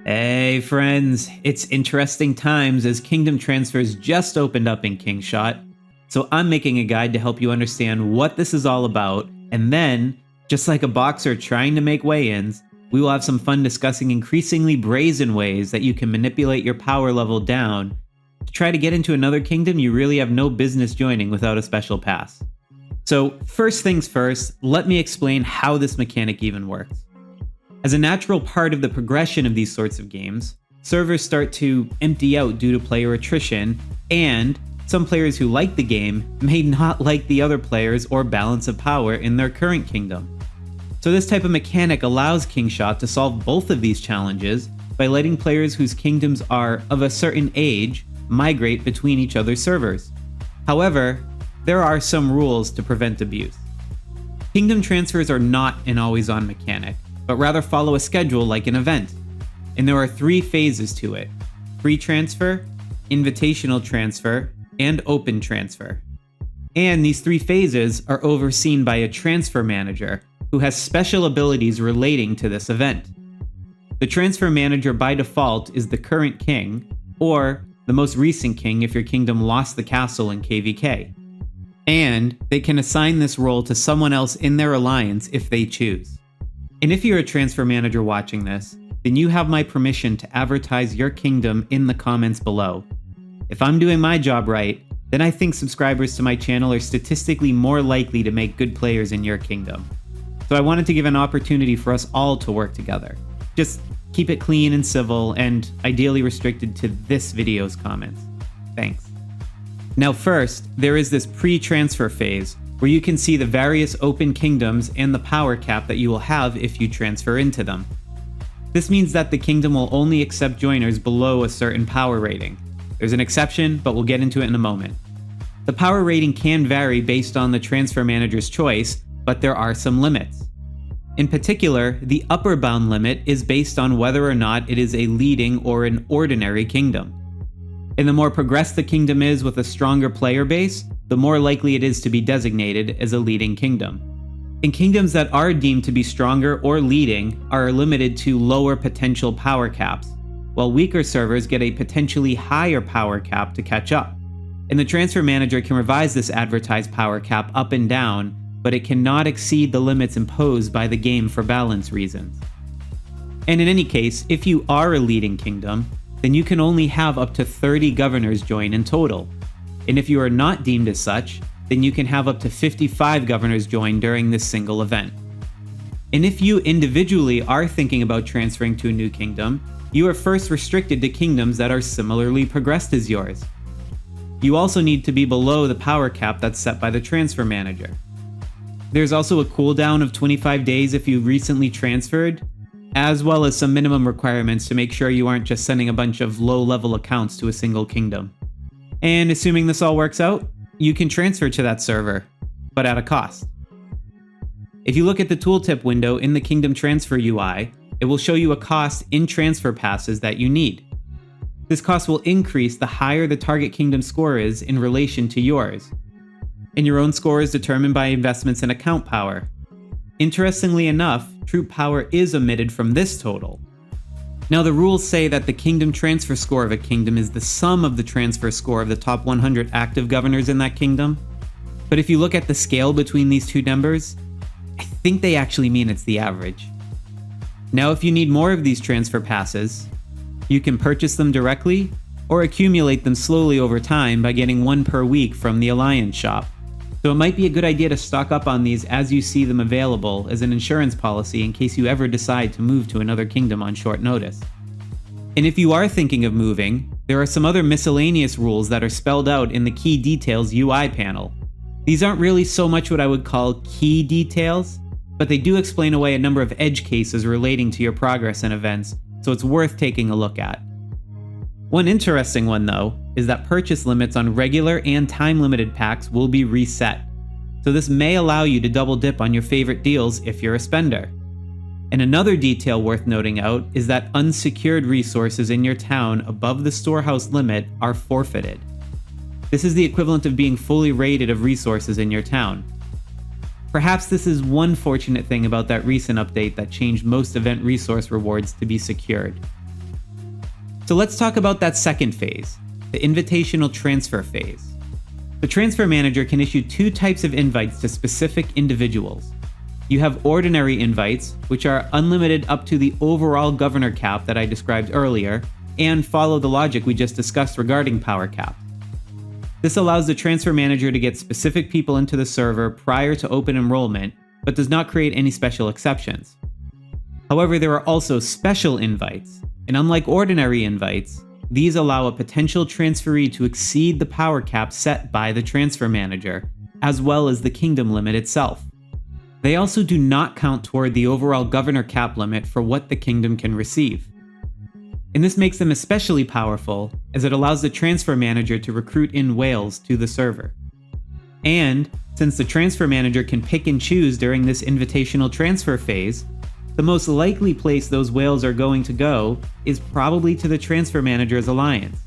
Hey friends, it's interesting times as Kingdom Transfers just opened up in Kingshot. So I'm making a guide to help you understand what this is all about, and then, just like a boxer trying to make weigh-ins, we will have some fun discussing increasingly brazen ways that you can manipulate your power level down to try to get into another kingdom you really have no business joining without a special pass. So first things first, let me explain how this mechanic even works. As a natural part of the progression of these sorts of games, servers start to empty out due to player attrition, and some players who like the game may not like the other players or balance of power in their current kingdom. So this type of mechanic allows Kingshot to solve both of these challenges by letting players whose kingdoms are of a certain age migrate between each other's servers. However, there are some rules to prevent abuse. Kingdom transfers are not an always-on mechanic, but rather follow a schedule like an event. And there are 3 phases to it: free transfer, invitational transfer, and open transfer. And these 3 phases are overseen by a transfer manager who has special abilities relating to this event. The transfer manager by default is the current king, or the most recent king if your kingdom lost the castle in KVK. And they can assign this role to someone else in their alliance if they choose. And if you're a transfer manager watching this, then you have my permission to advertise your kingdom in the comments below. If I'm doing my job right, then I think subscribers to my channel are statistically more likely to make good players in your kingdom. So I wanted to give an opportunity for us all to work together. Just keep it clean and civil, and ideally restricted to this video's comments. Thanks. Now first, there is this pre-transfer phase, where you can see the various open kingdoms and the power cap that you will have if you transfer into them. This means that the kingdom will only accept joiners below a certain power rating. There's an exception, but we'll get into it in a moment. The power rating can vary based on the transfer manager's choice, but there are some limits. In particular, the upper bound limit is based on whether or not it is a leading or an ordinary kingdom. And the more progressed the kingdom is with a stronger player base, the more likely it is to be designated as a leading kingdom. And kingdoms that are deemed to be stronger or leading are limited to lower potential power caps, while weaker servers get a potentially higher power cap to catch up. And the transfer manager can revise this advertised power cap up and down, but it cannot exceed the limits imposed by the game for balance reasons. And in any case, if you are a leading kingdom, then you can only have up to 30 governors join in total. And if you are not deemed as such, then you can have up to 55 governors join during this single event. And if you individually are thinking about transferring to a new kingdom, you are first restricted to kingdoms that are similarly progressed as yours. You also need to be below the power cap that's set by the transfer manager. There's also a cooldown of 25 days if you recently transferred, as well as some minimum requirements to make sure you aren't just sending a bunch of low-level accounts to a single kingdom. And assuming this all works out, you can transfer to that server, but at a cost. If you look at the tooltip window in the Kingdom Transfer UI, it will show you a cost in transfer passes that you need. This cost will increase the higher the target kingdom score is in relation to yours. And your own score is determined by investments in account power. Interestingly enough, troop power is omitted from this total. Now the rules say that the kingdom transfer score of a kingdom is the sum of the transfer score of the top 100 active governors in that kingdom. But if you look at the scale between these two numbers, I think they actually mean it's the average. Now if you need more of these transfer passes, you can purchase them directly or accumulate them slowly over time by getting 1 per week from the Alliance shop. So it might be a good idea to stock up on these as you see them available as an insurance policy in case you ever decide to move to another kingdom on short notice. And if you are thinking of moving, there are some other miscellaneous rules that are spelled out in the Key Details UI panel. These aren't really so much what I would call key details, but they do explain away a number of edge cases relating to your progress and events, so it's worth taking a look at. One interesting one though, is that purchase limits on regular and time-limited packs will be reset, so this may allow you to double dip on your favorite deals if you're a spender. And another detail worth noting out is that unsecured resources in your town above the storehouse limit are forfeited. This is the equivalent of being fully rated of resources in your town. Perhaps this is one fortunate thing about that recent update that changed most event resource rewards to be secured. So let's talk about that second phase, the invitational transfer phase. The transfer manager can issue two types of invites to specific individuals. You have ordinary invites, which are unlimited up to the overall governor cap that I described earlier, and follow the logic we just discussed regarding power cap. This allows the transfer manager to get specific people into the server prior to open enrollment, but does not create any special exceptions. However, there are also special invites, and unlike ordinary invites, these allow a potential transferee to exceed the power cap set by the transfer manager, as well as the kingdom limit itself. They also do not count toward the overall governor cap limit for what the kingdom can receive. And this makes them especially powerful, as it allows the transfer manager to recruit in whales to the server. And, since the transfer manager can pick and choose during this invitational transfer phase, the most likely place those whales are going to go is probably to the transfer manager's alliance,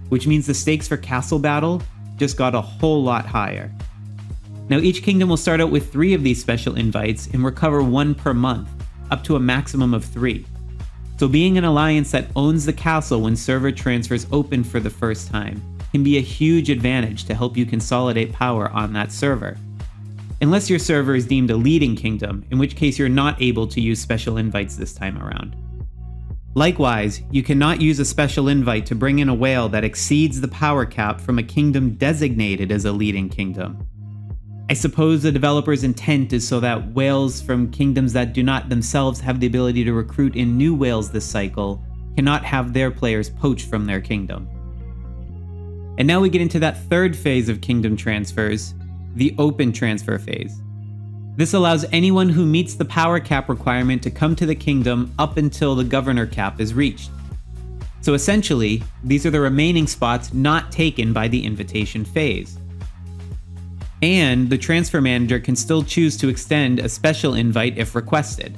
which means the stakes for castle battle just got a whole lot higher. Now each kingdom will start out with 3 of these special invites and recover 1 per month, up to a maximum of 3. So being an alliance that owns the castle when server transfers open for the first time can be a huge advantage to help you consolidate power on that server. Unless your server is deemed a leading kingdom, in which case you're not able to use special invites this time around. Likewise, you cannot use a special invite to bring in a whale that exceeds the power cap from a kingdom designated as a leading kingdom. I suppose the developer's intent is so that whales from kingdoms that do not themselves have the ability to recruit in new whales this cycle cannot have their players poached from their kingdom. And now we get into that third phase of kingdom transfers, the open transfer phase. This allows anyone who meets the power cap requirement to come to the kingdom up until the governor cap is reached. So essentially, these are the remaining spots not taken by the invitation phase. And the transfer manager can still choose to extend a special invite if requested.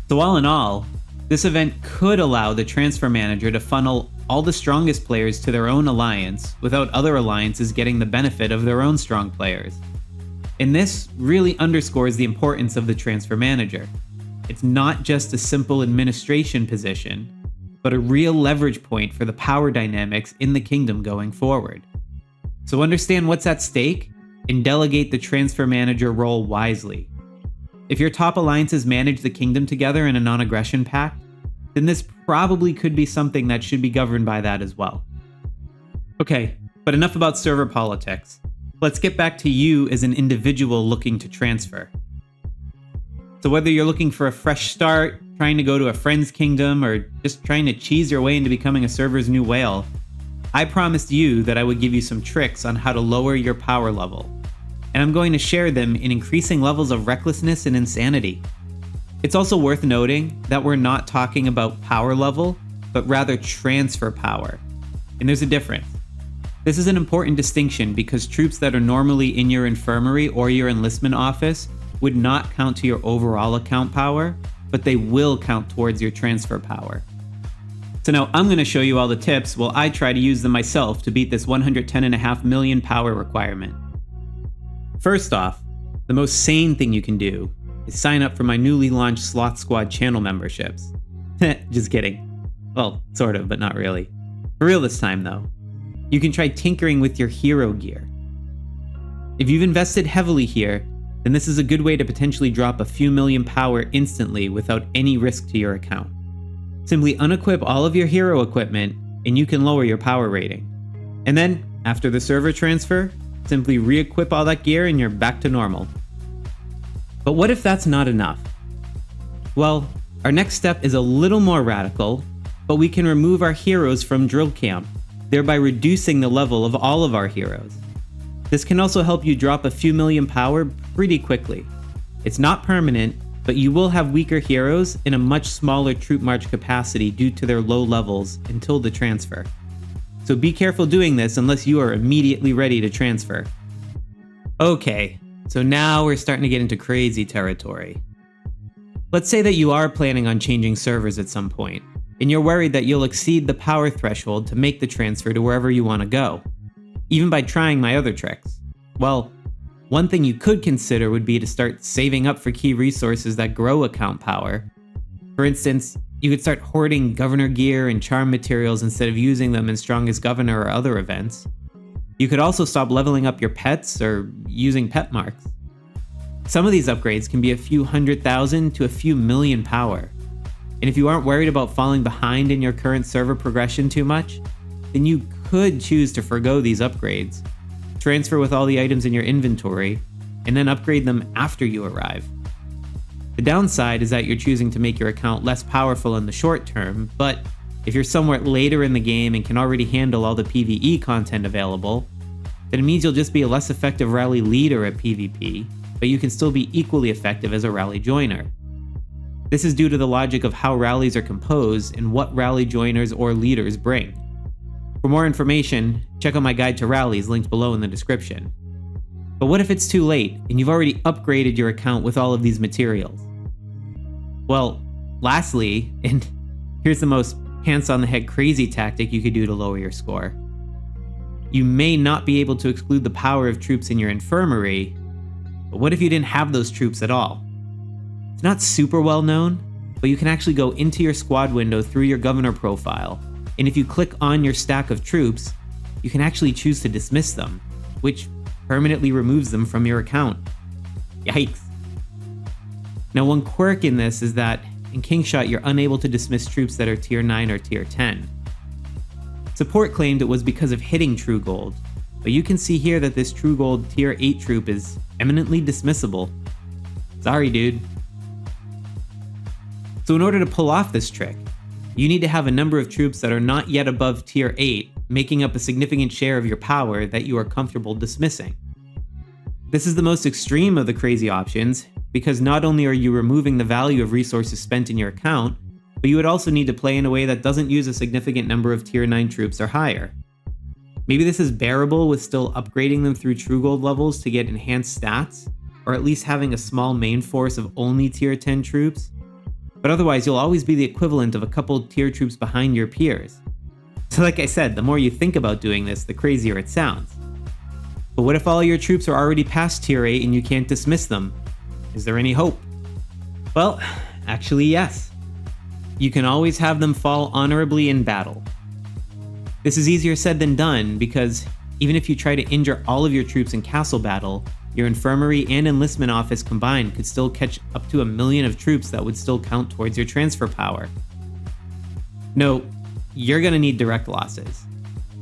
So all in all, this event could allow the transfer manager to funnel all the strongest players to their own alliance without other alliances getting the benefit of their own strong players. And this really underscores the importance of the transfer manager. It's not just a simple administration position, but a real leverage point for the power dynamics in the kingdom going forward. So understand what's at stake and delegate the transfer manager role wisely. If your top alliances manage the kingdom together in a non-aggression pact, then this probably could be something that should be governed by that as well. Okay, but enough about server politics. Let's get back to you as an individual looking to transfer. So whether you're looking for a fresh start, trying to go to a friend's kingdom, or just trying to cheese your way into becoming a server's new whale, I promised you that I would give you some tricks on how to lower your power level. And I'm going to share them in increasing levels of recklessness and insanity. It's also worth noting that we're not talking about power level, but rather transfer power. And there's a difference. This is an important distinction because troops that are normally in your infirmary or your enlistment office would not count to your overall account power, but they will count towards your transfer power. So now I'm going to show you all the tips while I try to use them myself to beat this 110.5 million power requirement. First off, the most sane thing you can do is sign up for my newly launched Sloth Squad channel memberships. Just kidding. Well, sort of, but not really. For real this time though. You can try tinkering with your hero gear. If you've invested heavily here, then this is a good way to potentially drop a few million power instantly without any risk to your account. Simply unequip all of your hero equipment and you can lower your power rating. And then, after the server transfer, simply re-equip all that gear and you're back to normal. But what if that's not enough? Well, our next step is a little more radical, but we can remove our heroes from drill camp, thereby reducing the level of all of our heroes. This can also help you drop a few million power pretty quickly. It's not permanent, but you will have weaker heroes in a much smaller troop march capacity due to their low levels until the transfer. So be careful doing this unless you are immediately ready to transfer. Okay, so now we're starting to get into crazy territory. Let's say that you are planning on changing servers at some point, and you're worried that you'll exceed the power threshold to make the transfer to wherever you want to go, even by trying my other tricks. Well, one thing you could consider would be to start saving up for key resources that grow account power. For instance, You could start hoarding governor gear and charm materials instead of using them in Strongest Governor or other events. You could also stop leveling up your pets or using pet marks. Some of these upgrades can be a few 100,000 to a few million power. And if you aren't worried about falling behind in your current server progression too much, then you could choose to forgo these upgrades, transfer with all the items in your inventory, and then upgrade them after you arrive. The downside is that you're choosing to make your account less powerful in the short term, but if you're somewhat later in the game and can already handle all the PvE content available, then it means you'll just be a less effective rally leader at PvP, but you can still be equally effective as a rally joiner. This is due to the logic of how rallies are composed and what rally joiners or leaders bring. For more information, check out my guide to rallies linked below in the description. But what if it's too late and you've already upgraded your account with all of these materials? Well, lastly, and here's the most pants on the head crazy tactic you could do to lower your score. You may not be able to exclude the power of troops in your infirmary, but what if you didn't have those troops at all? It's not super well known, but you can actually go into your squad window through your governor profile, and if you click on your stack of troops, you can actually choose to dismiss them, which permanently removes them from your account. Yikes. Now, one quirk in this is that in Kingshot you're unable to dismiss troops that are tier 9 or tier 10. Support claimed it was because of hitting True Gold, but you can see here that this True Gold tier 8 troop is eminently dismissible. Sorry, dude. So in order to pull off this trick, you need to have a number of troops that are not yet above tier 8, making up a significant share of your power that you are comfortable dismissing. This is the most extreme of the crazy options, because not only are you removing the value of resources spent in your account, but you would also need to play in a way that doesn't use a significant number of tier 9 troops or higher. Maybe this is bearable with still upgrading them through True Gold levels to get enhanced stats, or at least having a small main force of only tier 10 troops, but otherwise you'll always be the equivalent of a couple tier troops behind your peers. So like I said, the more you think about doing this, the crazier it sounds. But what if all your troops are already past tier 8 and you can't dismiss them? Is there any hope? Well, actually yes. You can always have them fall honorably in battle. This is easier said than done because even if you try to injure all of your troops in castle battle, your infirmary and enlistment office combined could still catch up to 1 million of troops that would still count towards your transfer power. No, you're gonna need direct losses.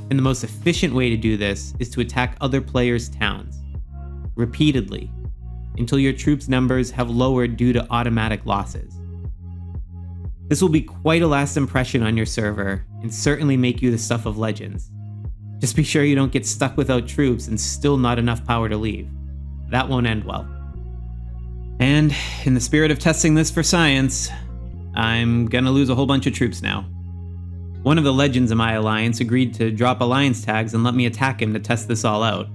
And the most efficient way to do this is to attack other players' towns, repeatedly, until your troops' numbers have lowered due to automatic losses. This will be quite a last impression on your server, and certainly make you the stuff of legends. Just be sure you don't get stuck without troops and still not enough power to leave. That won't end well. And in the spirit of testing this for science, I'm gonna lose a whole bunch of troops now. One of the legends in my alliance agreed to drop alliance tags and let me attack him to test this all out.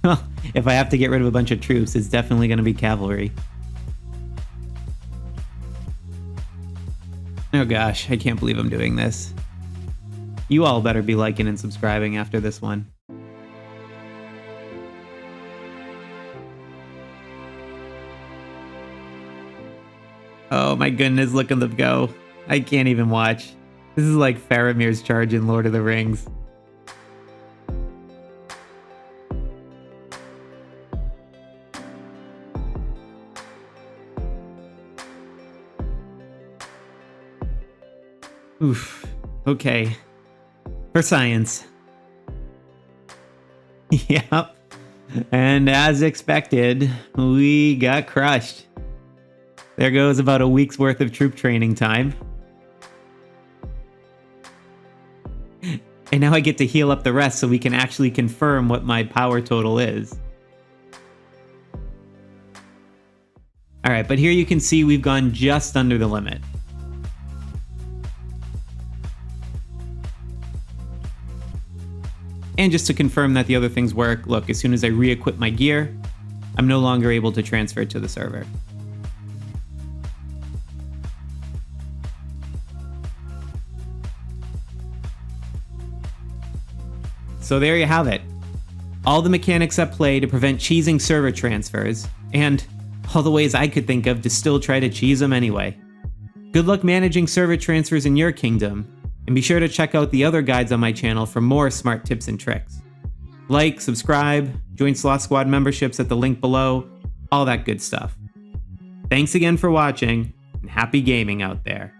Well, if I have to get rid of a bunch of troops, it's definitely gonna be cavalry. Oh gosh, I can't believe I'm doing this. You all better be liking and subscribing after this one. Oh my goodness, look at them go. I can't even watch. This is like Faramir's charge in Lord of the Rings. Oof. Okay. For science. Yep. And as expected, we got crushed. There goes about a week's worth of troop training time. And now I get to heal up the rest so we can actually confirm what my power total is. Alright, but here you can see we've gone just under the limit. And just to confirm that the other things work, look, as soon as I re-equip my gear, I'm no longer able to transfer it to the server. So there you have it. All the mechanics at play to prevent cheesing server transfers, and all the ways I could think of to still try to cheese them anyway. Good luck managing server transfers in your kingdom, and be sure to check out the other guides on my channel for more smart tips and tricks. Like, subscribe, join Sloth Squad memberships at the link below, all that good stuff. Thanks again for watching, and happy gaming out there.